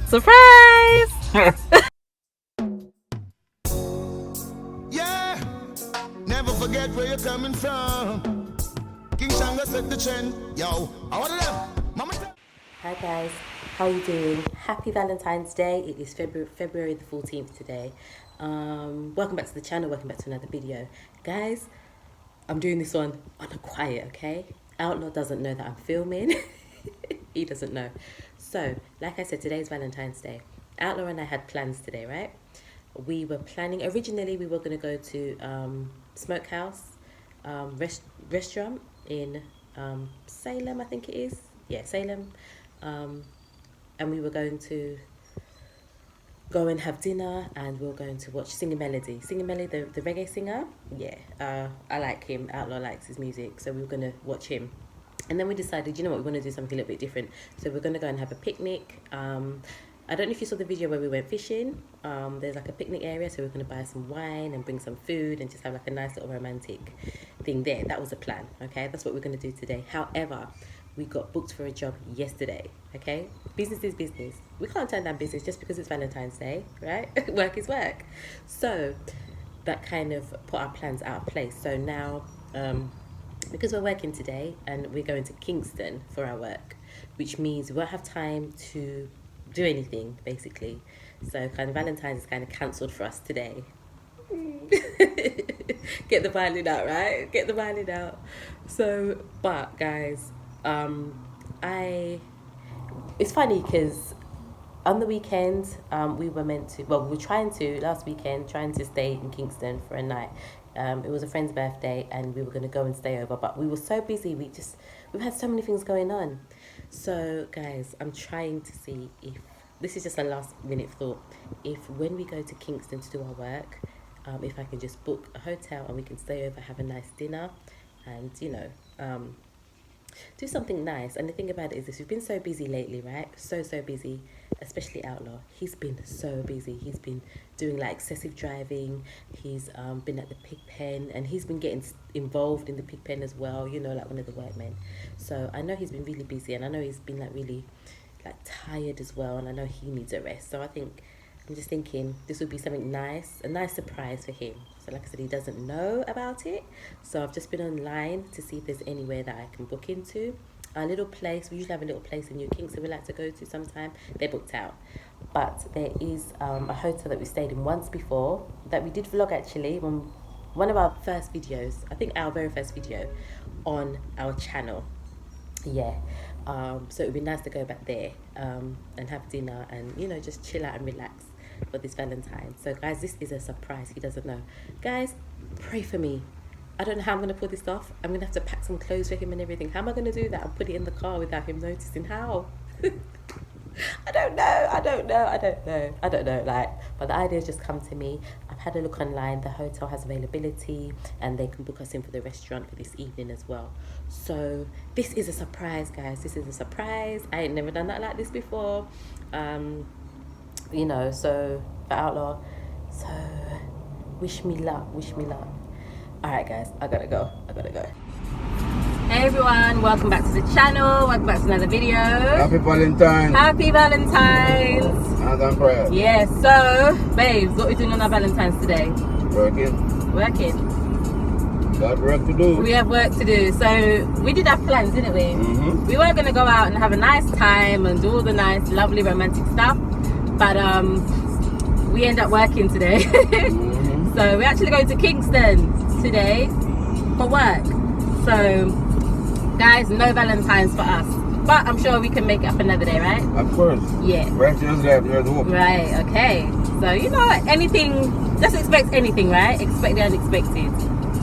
Surprise! Yeah, never forget where you're coming from. King Shanga set the trend. Yo, I want them. Mama. Hi guys, how are you doing? Happy Valentine's Day. It is February the 14th today. Welcome back to the channel, welcome back to another video. Guys, I'm doing this one on a quiet, okay? Outlaw doesn't know that I'm filming. He doesn't know. So, like I said, today's Valentine's Day. Outlaw and I had plans today, right? We were planning, originally we were going to go to Smokehouse restaurant in Salem, I think it is. Yeah, Salem. And we were going to go and have dinner, and we were going to watch Singing Melody. Singing Melody, the reggae singer. Yeah, I like him. Outlaw likes his music, so we were going to watch him. And then we decided, you know what, we want to do something a little bit different. So we're going to go and have a picnic. I don't know if you saw the video where we went fishing. There's like a picnic area, so we're going to buy some wine and bring some food and just have like a nice little romantic thing there. That was the plan, okay? That's what we're going to do today. However, we got booked for a job yesterday, okay? Business is business. We can't turn down business just because it's Valentine's Day, right? Work is work. So that kind of put our plans out of place. So now, because we're working today and we're going to Kingston for our work, which means we won't have time to do anything, basically. So kind of Valentine's is kind of cancelled for us today. Get the violin out, right? Get the violin out. So, but guys, it's funny because on the weekend, we were meant to, well, we were trying to, last weekend, trying to stay in Kingston for a night. It was a friend's birthday and we were going to go and stay over, but we were so busy, we've had so many things going on. So guys, I'm trying to see if, this is just a last minute thought, if when we go to Kingston to do our work, if I can just book a hotel and we can stay over, have a nice dinner, and you know, do something nice. And the thing about it is this, we've been so busy lately, right? So busy, especially Outlaw. He's been so busy. He's been doing like excessive driving. He's been at the pig pen, and he's been getting involved in the pig pen as well, you know, like one of the workmen. So I know he's been really busy, and I know he's been like really like tired as well, and I know he needs a rest. So I'm just thinking this would be something nice, a nice surprise for him. So like I said, he doesn't know about it. So I've just been online to see if there's anywhere that I can book into. A little place, we usually have a little place in New Kingston we like to go to sometime. They're booked out. But there is a hotel that we stayed in once before, that we did vlog actually, one of our first videos, I think our very first video on our channel. Yeah. So it would be nice to go back there and have dinner and, you know, just chill out and relax for this Valentine. So guys, this is a surprise. He doesn't know. Guys, pray for me. I don't know how I'm going to pull this off. I'm going to have to pack some clothes for him and everything. How am I going to do that and put it in the car without him noticing? How? I don't know. Like, but the idea's just come to me. I've had a look online. The hotel has availability and they can book us in for the restaurant for this evening as well. So this is a surprise, guys. This is a surprise. I ain't never done that like this before. You know, so for Outlaw. So wish me luck. Alright guys, I gotta go. Hey everyone, welcome back to the channel, welcome back to another video. Happy Valentine's. Happy Valentine's. And I'm proud. Yeah, so babes, what are we doing on our Valentine's today? Working. Got work to do. We have work to do. So we did have plans, didn't we? Mm-hmm. We were gonna go out and have a nice time and do all the nice, lovely romantic stuff. But we end up working today. Mm-hmm. So we're actually going to Kingston today for work. So guys, no Valentine's for us, but I'm sure we can make it up another day, right? Of course. Yeah. Right, just left, here's hope. Right, okay. So you know, anything, just expect anything, right? Expect the unexpected.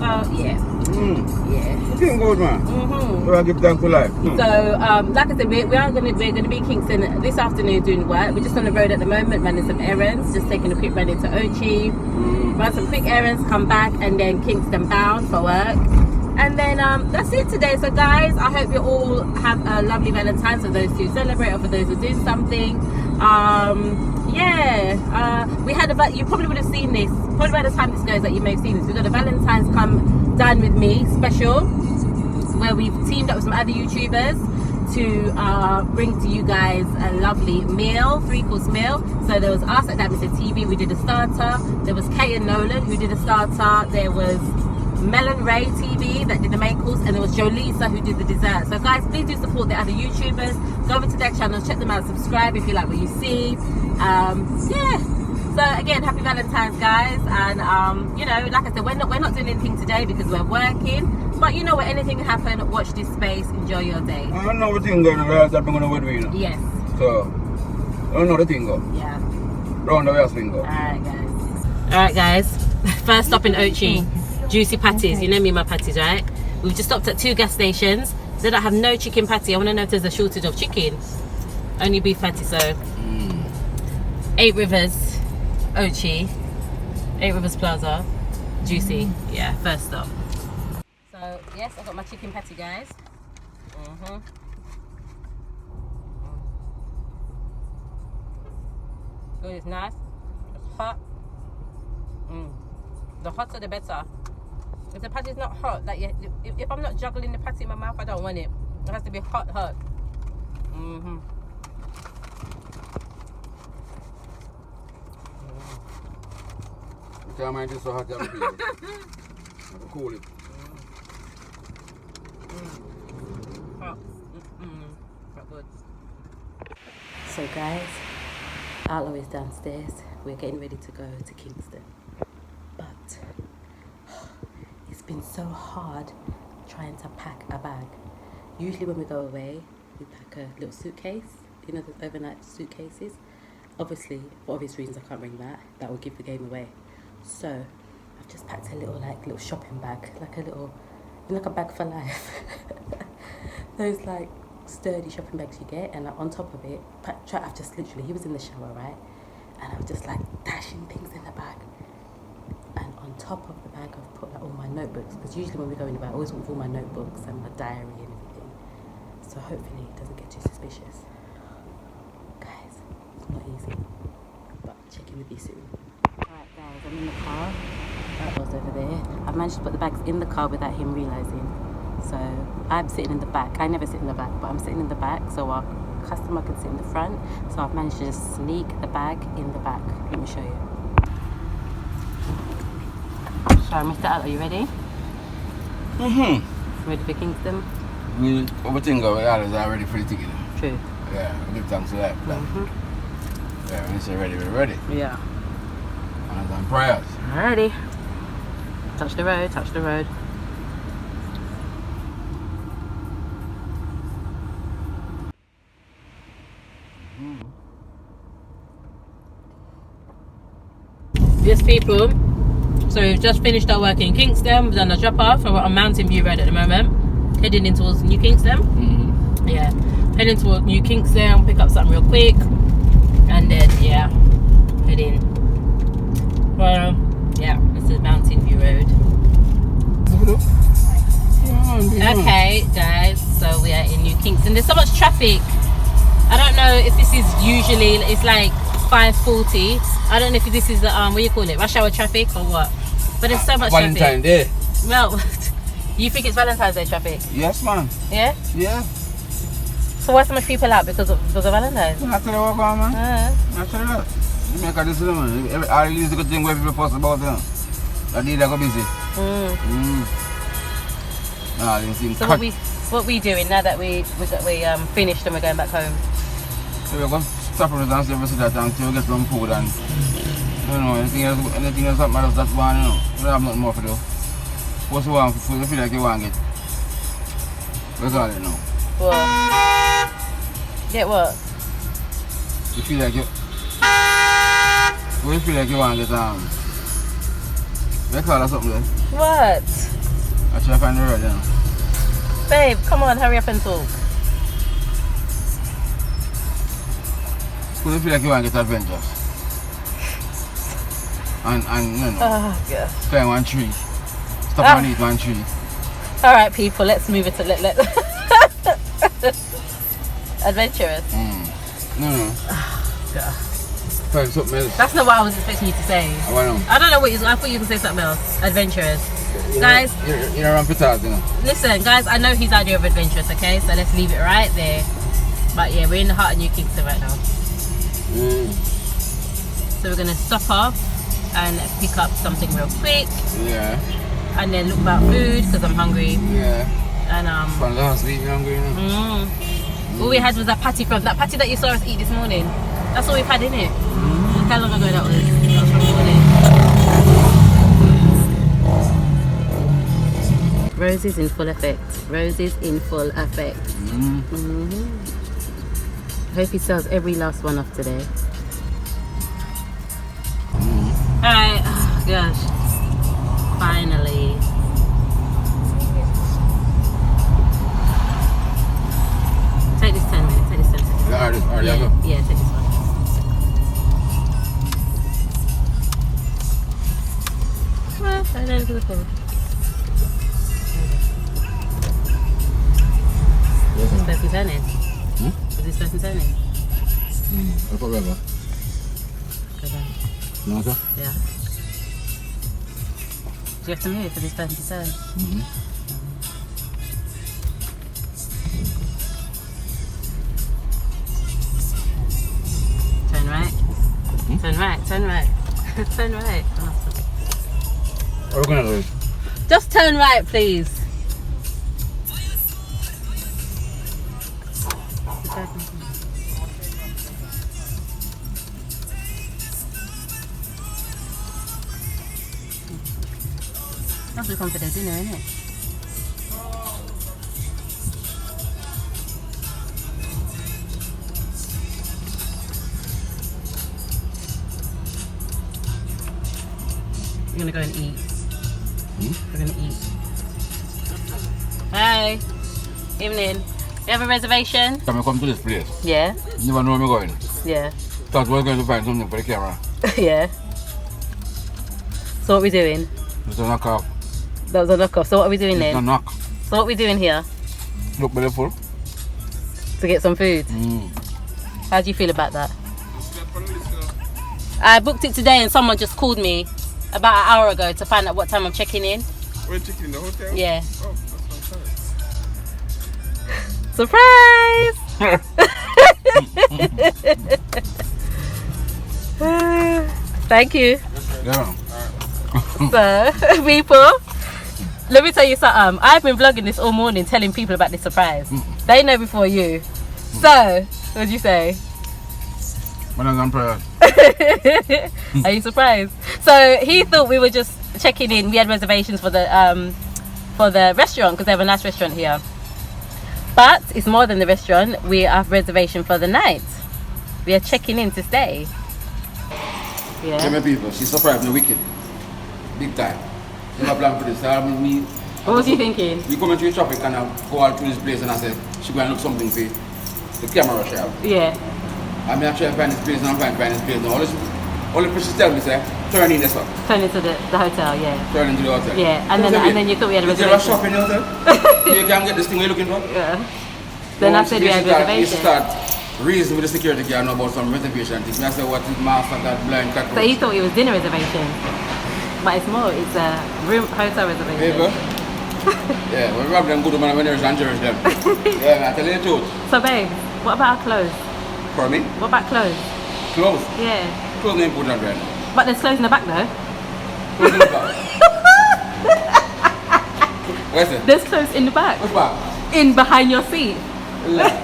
Well, yeah. Yeah. Looking good, man. Mm-hmm. So I give thanks for life. So, like I said, we're going to be in Kingston this afternoon doing work. We're just on the road at the moment, running some errands, just taking a quick run into Ochi, run some quick errands, come back, and then Kingston bound for work. And then that's it today. So guys, I hope you all have a lovely Valentine's for those who celebrate or for those who do something. We had you probably would have seen this, probably by the time this goes that you may have seen this. We've got a Valentine's Come Dine With Me special where we've teamed up with some other YouTubers to bring to you guys a lovely meal, 3-course meal. So there was us at datmisehtv, we did a starter. There was Kate and Nolan who did a starter. There was Melon Ray TV that did the main course, and there was Jolisa who did the dessert. So guys, please do support the other YouTubers. Go over to their channels, check them out, subscribe if you like what you see. Yeah. So again, happy Valentine's, guys. And you know, like I said, we're not doing anything today because we're working. But you know what, anything can happen. Watch this space. Enjoy your day. I don't know what thing going on. I've been going to wedding, you know. Yes. So I don't know the thing go. Yeah. Round the way thing go. Alright guys. First stop in Ochi. Juicy patties. You know me, my patties, right? We've just stopped at 2 gas stations. They don't have no chicken patty. I want to know if there's a shortage of chicken. Only beef patty. So 8 Rivers, Ochi, 8 Rivers Plaza, Juicy. Yeah, first stop. So yes, I got my chicken patty, guys. Good, it's nice. It's hot. The hotter the better. If the patty's not hot, like if I'm not juggling the patty in my mouth, I don't want it. It has to be hot. You can't mind this so hot, I'm feeling. I can cool it. Hot. Not good. So guys, Outlaw is downstairs. We're getting ready to go to Kingston. But it's been so hard trying to pack a bag. Usually when we go away, we pack a little suitcase, you know, those overnight suitcases. Obviously, for obvious reasons, I can't bring that. That will give the game away. So I've just packed a little shopping bag, like a little, you know, like a bag for life. Those like sturdy shopping bags you get, and like, on top of it, I've just literally, he was in the shower, right? And I was just like dashing things in the bag. And on top of the bag, I've put like all my notebooks, because usually when we go anywhere, I always want all my notebooks and my diary and everything. So hopefully it doesn't get too suspicious. Guys, it's not easy, but check in with you soon. Alright guys, I'm in the car. That was over there. I've managed to put the bags in the car without him realising. So I'm sitting in the back. I never sit in the back, but I'm sitting in the back so our customer can sit in the front. So I've managed to just sneak the bag in the back. Let me show you. So Mr. Outlaw, are you ready? Ready for Kingston? Everything go, we always are ready for the ticket. True. Yeah, we give thanks to that. Yeah, when you say ready, we're ready. Yeah. And I'm prayers. Alrighty. Touch the road, touch the road. Yes, people. So we've just finished our work in Kingston. We've done a drop off. We're on Mountain View Road at the moment, heading in towards New Kingston. Yeah, heading towards New Kingston. Pick up something real quick, and then yeah, heading. Well, yeah, this is Mountain View Road. Okay, guys. So we are in New Kingston. There's so much traffic. I don't know if this is usually. It's like 5:40. I don't know if this is the what do you call it, rush hour traffic or what, but there's so much Valentine's Day. Well, you think it's Valentine's Day traffic? Yes, man. Yeah. Yeah. So why so much people out because of Valentine's? I tell you what, man. I tell you that. You make a decision, man. I release the good thing where people post about them. I need to go busy. Nah, so what we doing now that we finished and we're going back home? So we're going to stop at the service that until we get some food and you know anything else that matters, that's one, you know. We don't have nothing more to do. What you want food, you feel like you want to get. That's all you know. What? Get what? You feel like you want to get let's call that something there. What? I try to find the road, you know. Babe, come on, hurry up and talk. You feel like you want to get adventures. And you know, oh, God. climb one tree. Stop and eat one tree. Alright people, let's move it to let adventurous. No. Oh, God. Find something else. That's not what I was expecting you to say. I don't know. I don't know what you, I thought you were going to say something else. Adventurous. Guys, you're around for talk, you know. listen, guys, I know his idea of adventurous, okay? So let's leave it right there. But yeah, we're in the heart of New Kingston right now. So we're gonna stop off and pick up something real quick. Yeah. And then look about food because I'm hungry. Yeah. And From last week, you're hungry, you know. All we had was that patty that patty that you saw us eat this morning. That's all we've had, innit? Look how long ago that was. That was from morning. Roses in full effect. Roses in full effect. Hope he sells every last one off today. Alright, oh gosh. Finally. Take this 10 minutes, take this 10 seconds. Yeah, take this one. Well, I don't know the phone. Is this person turning? Is this person turning? I forgot. Go down. No, sir? Yeah. Do you have to move for this person to turn? Turn right. Turn right. Turn right. Turn right. What are we gonna do? Just turn right, please. That's we come for the dinner, isn't it? We're gonna go and eat. We're gonna eat. Hi. Evening. You have a reservation? Can I come to this place? Yeah. You never know where I'm going. Yeah. Thought we were going to find something for the camera. Yeah. So what are we doing? It's a knockoff. That was a knockoff. So what are we doing It's a then? knock. So what are we doing here? Look belly full. To get some food? How do you feel about that? I booked it today and someone just called me about an hour ago to find out what time I'm checking in. We're checking in the hotel? Yeah. Oh, that's fantastic. Surprise! Thank you. Yeah. So, people, let me tell you something. I've been vlogging this all morning telling people about this surprise. They know before you. So, what'd you say? When I was on prayer. Are you surprised? So he thought we were just checking in. We had reservations for the restaurant because they have a nice restaurant here. But it's more than the restaurant. We have reservation for the night. We are checking in to stay. Yeah. Tell me people, she's surprised me wicked. Big time. She have a plan for this. What was you thinking? We come into the traffic and I go out to this place and I said, she going to look something for the camera she have. Yeah. I mean, I try to find this place and I'm trying to find this place. Now, all the person tell me, say, turn in this one. Turn into the hotel, yeah. Turn into the hotel. Yeah, and then you thought we had a Is there a reservation. shop in the hotel? You can get this thing you're looking for? Yeah. Then I said we had You reservation. start reason with the security guard know about some reservation things. I said, what is master that blind cat? So he thought it was dinner reservation. But it's more, it's a hotel reservation. Paper? Yeah, we rob them good man when there's and cherish them. Yeah, I tell you the truth. So babe, what about our clothes? For me? What about clothes? Clothes. Yeah. Clothes ain't important, right? But there's clothes in the back though. Clothes in the back. Where's it? There's clothes in the back. Which back? In behind your seat. Left.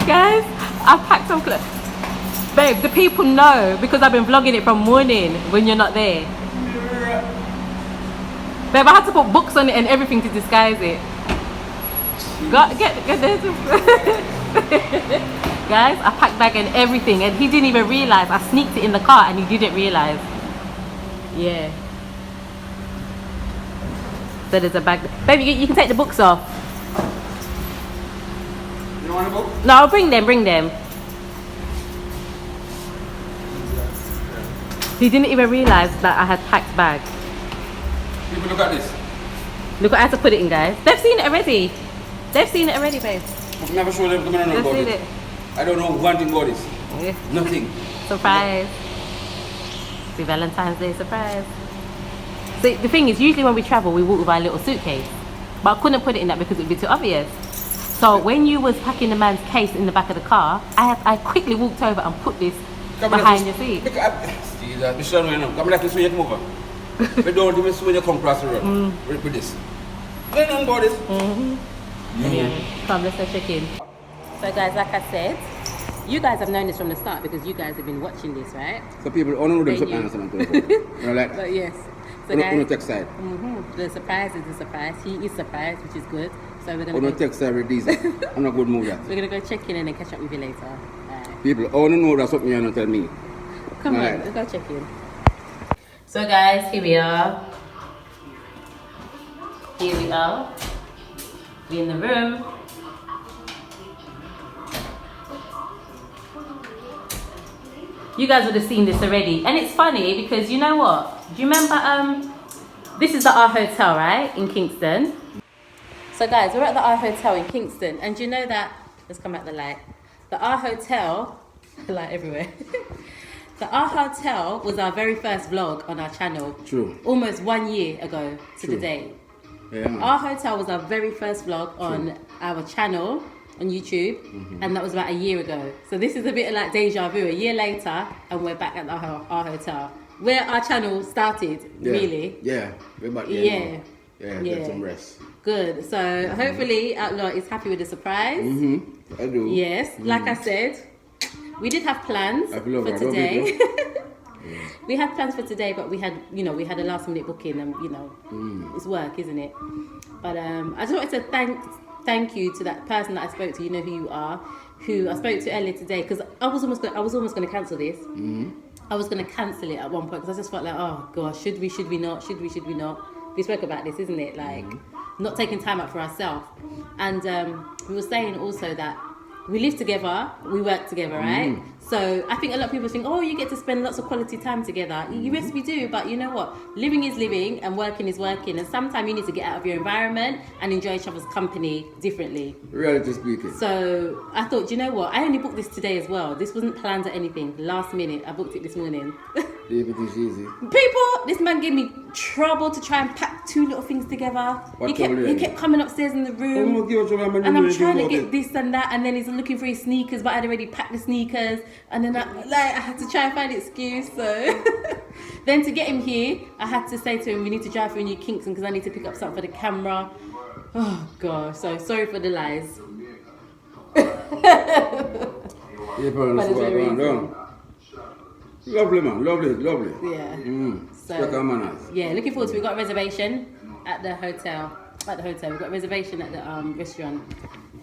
Guys, I've packed some clothes. Babe, the people know because I've been vlogging it from morning when you're not there. Babe, I had to put books on it and everything to disguise it. Get there. Guys, I packed bag and everything and he didn't even realize. I sneaked it in the car and he didn't realize. Yeah. So there's a bag. Baby, you can take the books off. You don't want a book? No, I'll bring them. He didn't even realize that I had packed bag. People look at this. Look, I had to put it in, guys. They've seen it already. Babe. I've never showed them about They've seen it. it. I don't know one thing about this. Yeah. Nothing. Surprise. The Valentine's Day surprise. So the thing is, usually when we travel, we walk with our little suitcase. But I couldn't put it in that because it would be too obvious. So when you was packing the man's case in the back of the car, I quickly walked over and put this behind your seat. Come like this when you come over. But don't even when you come across the road with this. Don't know about this. Anyway, come, let's go check in. So guys, like I said, you guys have known this from the start because you guys have been watching this, right? So people all know them something. You know, like, But yes. So on guys, the tech side. the surprise is the surprise. He is surprised, which is good. So we're On gonna the tech side with DEEZER. I'm not good move that. we're gonna go check in and then catch up with you later. People all know that's something you don't tell me. Come on, let's go check in. So guys, here we are. Here we are. We're in the room. You guys would have seen this already. And it's funny because you know what? Do you remember this is the R Hotel, right? In Kingston. So guys, we're at the R Hotel in Kingston, and do you know that, let's come at the light. The R Hotel, light everywhere. The R Hotel was our very first vlog on our channel. True. Almost 1 year ago to the day. Yeah, man. Our Hotel was our very first vlog on our channel on YouTube, and that was about a year ago. So this is a bit like deja vu, a year later, and we're back at our Hotel, where our channel started, really. Yeah, we're back there Yeah. now. Yeah. Get some rest. Good. So hopefully Outlaw is happy with the surprise. I do. Yes, like I said, we did have plans I love for her. today. We had plans for today, but we had a last minute booking, and it's work, isn't it? But I just wanted to thank you to that person that I spoke to. You know who you are, who I spoke to earlier today, because I was almost going to cancel this. I was going to cancel it at one point because I just felt like, oh gosh, should we not? We spoke about this, isn't it? Like not taking time out for ourselves, and we were saying also that we live together, we work together, right? So I think a lot of people think, oh, you get to spend lots of quality time together. Yes, we do, but you know what? Living is living and working is working. And sometimes you need to get out of your environment and enjoy each other's company differently. Reality speaking. So I thought, you know what? I only booked this today as well. This wasn't planned or anything. Last minute, I booked it this morning. Everything's easy. People, this man gave me trouble to try and pack two little things together. He kept coming upstairs in the room, and I'm trying to get this and that, and then he's looking for his sneakers, but I'd already packed the sneakers, and then I had to try and find an excuse. So then to get him here, I had to say to him, we need to drive through New Kingston because I need to pick up something for the camera. Oh gosh, so sorry for the lies. Lovely man, lovely. Yeah. So manners. yeah, looking forward to it. We've got a reservation at the hotel. We've got a reservation at the restaurant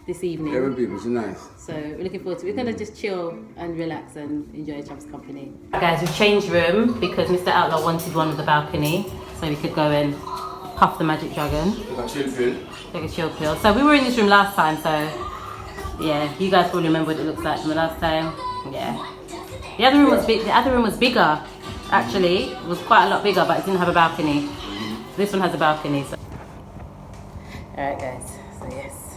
this evening. 11 people, it's nice. So we're looking forward to it. We're gonna just chill and relax and enjoy each other's company. Guys, we've changed room because Mr. Outlaw wanted one with the balcony, so we could go and puff the magic dragon. Take a chill pill. So we were in this room last time, so yeah, you guys probably remember what it looks like from the last time. Yeah. The other room was big. The other room was bigger. Actually, it was quite a lot bigger, but it didn't have a balcony. This one has a balcony. So. All right, guys. So yes,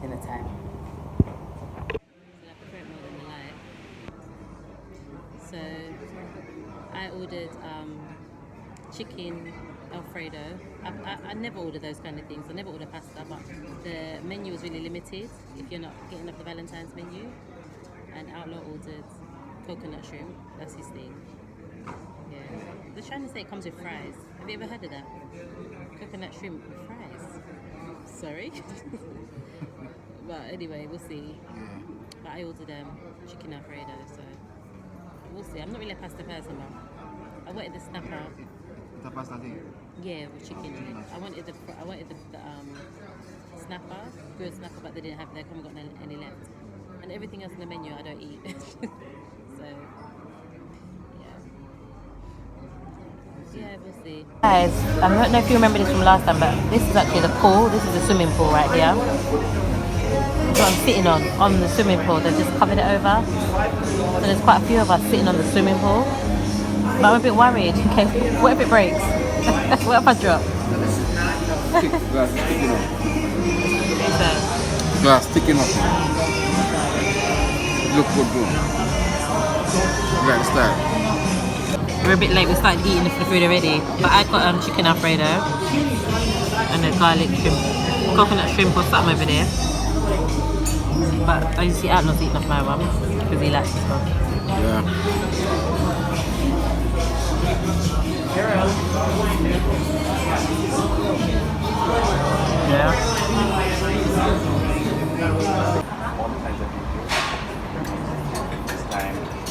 dinner time. So I ordered chicken Alfredo. I never order those kind of things. I never order pasta, but the menu was really limited. If you're not getting up the Valentine's menu, and Outlaw ordered coconut shrimp. That's his thing. Yeah. They're trying to say it comes with fries. Have you ever heard of that? Coconut shrimp with fries. Sorry. But anyway, we'll see. But I ordered chicken Alfredo, so we'll see. I'm not really a pasta person, but I wanted the snapper. The pasta thing? Yeah, with chicken in it. I wanted the snapper, grilled snapper, but they didn't have. They haven't got any left. And everything else on the menu I don't eat. So yeah, we'll see. Guys, I don't know if you remember this from last time, but this is actually the pool. This is the swimming pool right here. So I'm sitting on the swimming pool. They've just covered it over. So there's quite a few of us sitting on the swimming pool. But I'm a bit worried in case, what if it breaks? What if I drop? Glass sticking up. Look good, bro. You got the style. We're a bit late. We started eating the food already. But I got chicken Alfredo and a garlic shrimp, coconut shrimp or something over there. But I see Outlaw's eating off my one because he likes this one. Yeah. Yeah.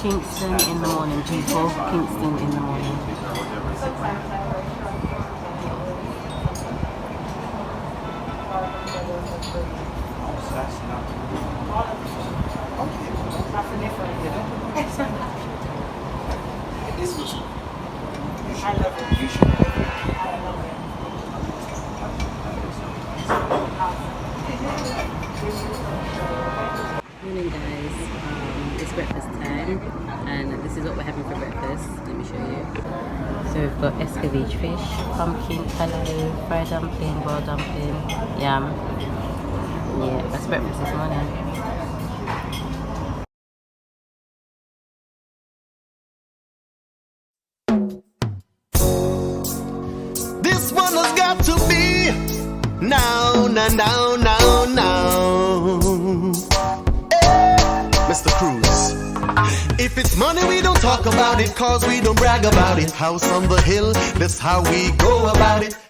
Kingston in the morning, people. Kingston in the morning. Morning guys, it's breakfast time and this is what we're having for breakfast. Let me show you. So we've got escovitch fish, pumpkin callaloo, fried dumpling, boiled dumpling, yam. Yeah, that's breakfast this morning. This one has got to be now. Mr. Cruz. If it's money, we don't talk about it, cause we don't brag about it. House on the hill, that's how we go about it.